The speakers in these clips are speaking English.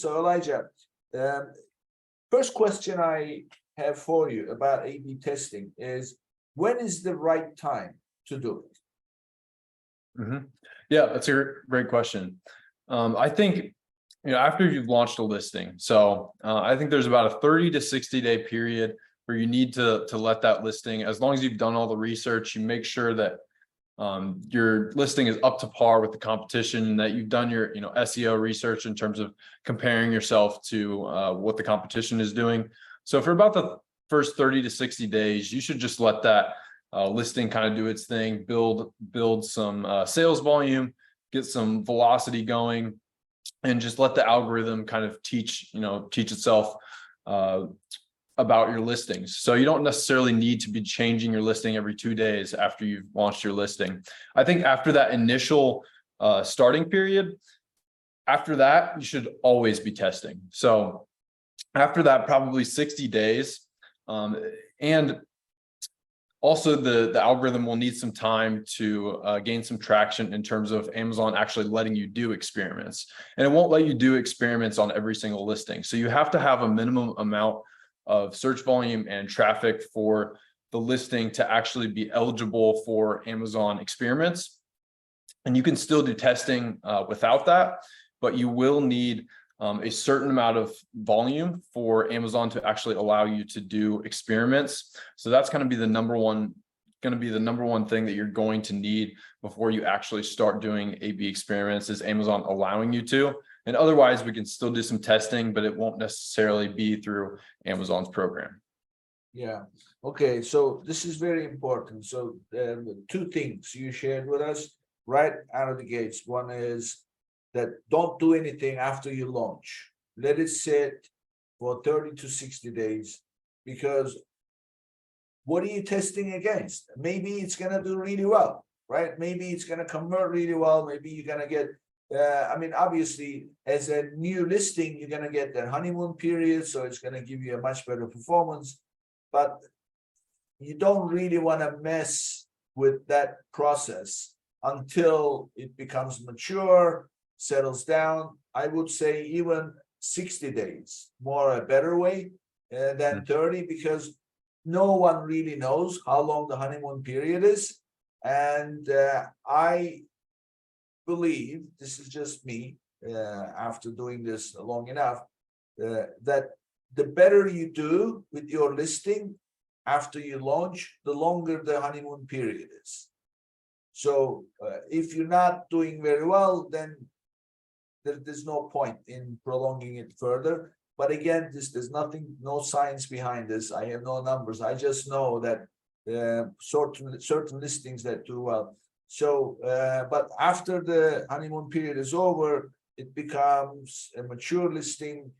So Elijah, um, first question I have for you about A/B testing is, when is the right time to do it? Yeah, that's a great question. I think, after you've launched a listing, so I think there's about a 30 to 60-day period where you need to let that listing, as long as you've done all the research, you make sure that your listing is up to par with the competition, and that you've done your SEO research in terms of comparing yourself to what the competition is doing. So for about the first 30 to 60 days, you should just let that listing kind of do its thing, build some sales volume, get some velocity going, and just let the algorithm kind of teach itself about your listings. So you don't necessarily need to be changing your listing every 2 days after you've launched your listing. I think after that initial starting period, after that, you should always be testing. So after that, probably 60 days, and also the algorithm will need some time to gain some traction in terms of Amazon actually letting you do experiments. And it won't let you do experiments on every single listing. So you have to have a minimum amount of search volume and traffic for the listing to actually be eligible for Amazon experiments. And you can still do testing without that, but you will need a certain amount of volume for Amazon to actually allow you to do experiments. So that's going to be the number one thing that you're going to need before you actually start doing A/B experiments, is Amazon allowing you to. And otherwise, we can still do some testing, but it won't necessarily be through Amazon's program. Yeah. Okay. So this is very important. So two things you shared with us right out of the gates. One is that don't do anything after you launch. Let it sit for 30 to 60 days, because what are you testing against? Maybe it's going to do really well, right? Maybe it's going to convert really well. Maybe you're going to get, obviously, as a new listing, you're going to get the honeymoon period, so it's going to give you a much better performance. But you don't really want to mess with that process until it becomes mature, settles down. I would say even 60 days, more a better way than 30, because no one really knows how long the honeymoon period is. And I believe, this is just me, after doing this long enough, that the better you do with your listing after you launch, the longer the honeymoon period is. So if you're not doing very well, then there's no point in prolonging it further. But again, there's no science behind this. I have no numbers. I just know that certain listings that do well. So, but after the honeymoon period is over, it becomes a mature listing.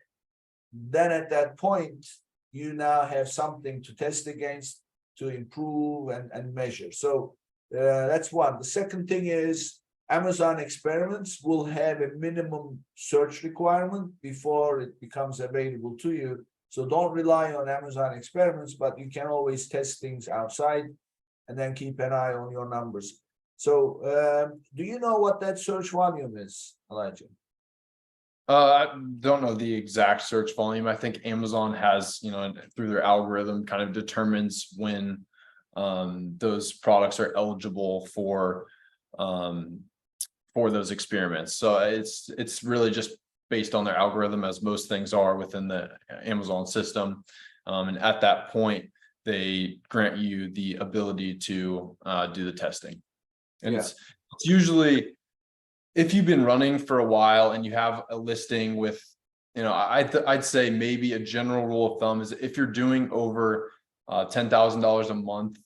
Then at that point, you now have something to test against, to improve and measure. So that's one. The second thing is, Amazon experiments will have a minimum search requirement before it becomes available to you. So don't rely on Amazon experiments, but you can always test things outside and then keep an eye on your numbers. So do you know what that search volume is, Elijah? I don't know the exact search volume. I think Amazon has, through their algorithm, kind of determines when those products are eligible for those experiments. So it's really just based on their algorithm, as most things are within the Amazon system. And at that point, they grant you the ability to do the testing. And it's usually, if you've been running for a while and you have a listing with, I'd say maybe a general rule of thumb is, if you're doing over $10,000 a month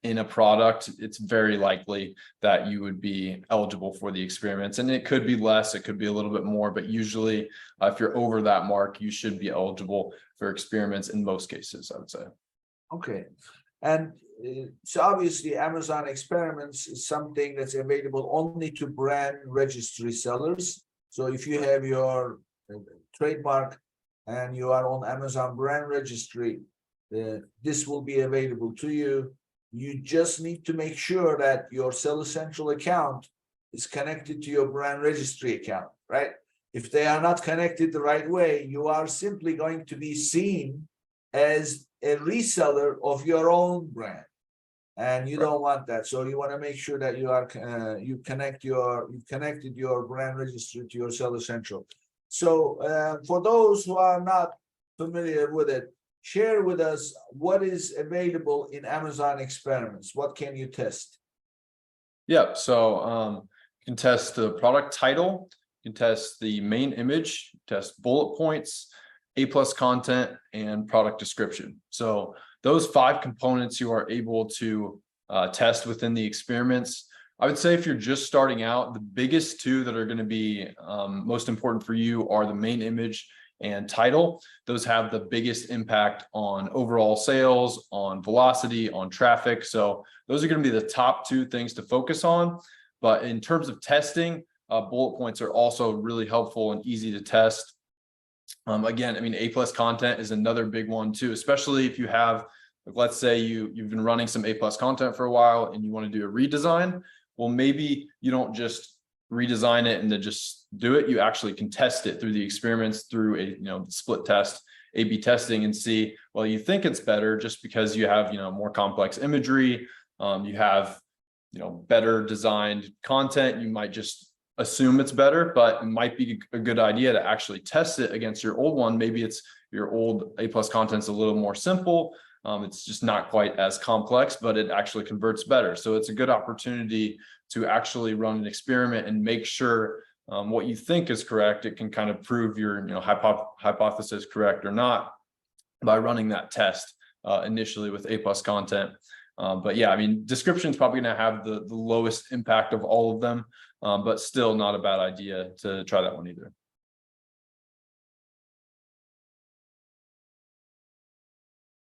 in a product, it's very likely that you would be eligible for the experiments. And it could be less, it could be a little bit more, but usually if you're over that mark, you should be eligible for experiments in most cases, I would say. Okay. And so obviously Amazon experiments is something that's available only to brand registry sellers. So if you have your trademark and you are on Amazon brand registry, this will be available to you. You just need to make sure that your Seller Central account is connected to your brand registry account, right? If they are not connected the right way, you are simply going to be seen as a reseller of your own brand. And you don't want that. So you want to make sure that you've connected your brand registry to your Seller Central. So for those who are not familiar with it, share with us what is available in Amazon Experiments. What can you test? Yeah, so you can test the product title, you can test the main image, test bullet points, A+ content, and product description. So those 5 components you are able to test within the experiments. I would say if you're just starting out, the biggest 2 that are going to be most important for you are the main image and title. Those have the biggest impact on overall sales, on velocity, on traffic. So those are going to be the top 2 things to focus on. But in terms of testing, bullet points are also really helpful and easy to test. Again, I mean, A+ content is another big one too, especially if you have, let's say you've been running some A+ content for a while and you want to do a redesign. Well, maybe you don't just redesign it and then just do it. You actually can test it through the experiments, through a split test, A/B testing, and see, well, you think it's better just because you have more complex imagery, you have better designed content. You might just assume it's better, but it might be a good idea to actually test it against your old one. Maybe it's your old A+ content's a little more simple. It's just not quite as complex, but it actually converts better. So it's a good opportunity to actually run an experiment and make sure what you think is correct. It can kind of prove your hypothesis correct or not by running that test initially with A+ content. But yeah, I mean, description is probably going to have the lowest impact of all of them, but still not a bad idea to try that one either.